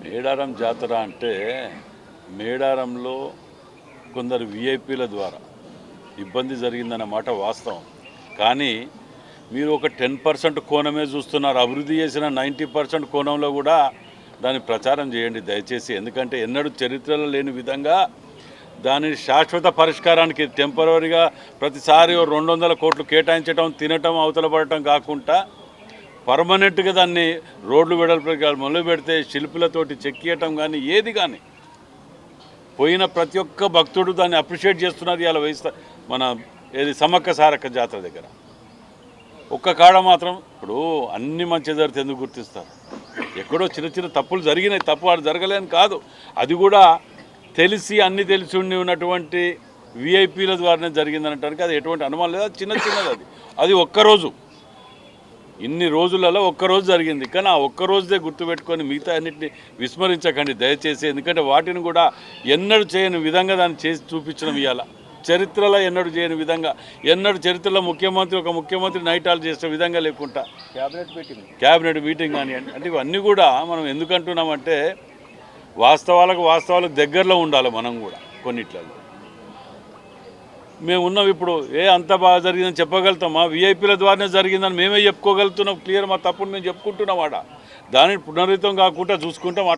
మేడారం జాతర అంటే మేడారంలో కొందరు విఐపీల ద్వారా ఇబ్బంది జరిగిందన్న మాట వాస్తవం. కానీ మీరు ఒక 10% కోణమే చూస్తున్నారు. అభివృద్ధి చేసిన 90% కోణంలో కూడా దాన్ని ప్రచారం చేయండి దయచేసి. ఎందుకంటే ఎన్నడూ చరిత్రలో లేని విధంగా దాని శాశ్వత పరిష్కారానికి టెంపరీగా ప్రతిసారి 200 కోట్లు కేటాయించడం, తినటం, అవతల పడటం కాకుండా పర్మనెంట్గా దాన్ని రోడ్లు వెడల్పు మొదలు పెడితే శిల్పులతోటి చెక్కియటం కానీ ఏది కానీ పోయిన ప్రతి ఒక్క భక్తుడు దాన్ని అప్రిషియేట్ చేస్తున్నారు. ఇలా మన ఏది సమ్మక్క సారక్క జాతర దగ్గర ఒక్క కాడ మాత్రం ఇప్పుడు అన్ని మంచి జరిగితే ఎందుకు గుర్తిస్తారు? ఎక్కడో చిన్న చిన్న తప్పులు జరిగినాయి, తప్పు వాడు జరగలేని కాదు. అది కూడా తెలిసి అన్ని తెలిసి ఉండి ఉన్నటువంటి విఐపీల ద్వారానే జరిగిందనటానికి అది ఎటువంటి అనుమానం లేదు. అది చిన్నది. అది ఒక్కరోజు, ఇన్ని రోజులలో ఒక్కరోజు జరిగింది. కానీ ఆ ఒక్కరోజుదే గుర్తుపెట్టుకొని మిగతా అన్నింటినీ విస్మరించకండి దయచేసి. ఎందుకంటే వాటిని కూడా ఎన్నడూ చేయని విధంగా దాన్ని చేసి చూపించడం ఇవాళ చరిత్రలో ఎన్నడూ చేయని విధంగా, ఎన్నడూ చరిత్రలో ఒక ముఖ్యమంత్రి నైట్ హాల్ చేసే విధంగా లేకుండా క్యాబినెట్ మీటింగ్ కానీ అంటే ఇవన్నీ కూడా మనం ఎందుకంటున్నామంటే వాస్తవాలకు దగ్గరలో ఉండాలి. మనం కూడా కొన్నిట్లలో మేము ఉన్నాం. ఇప్పుడు అంత బాగా జరిగిందని చెప్పగలుగుతామా? విఐపీల ద్వారానే జరిగిందని మేమే చెప్పుకోగలుగుతున్నాం. క్లియర్ మా తప్పును మేము చెప్పుకుంటున్నాం. దానిని పునరుద్ధం కాకుండా చూసుకుంటాం.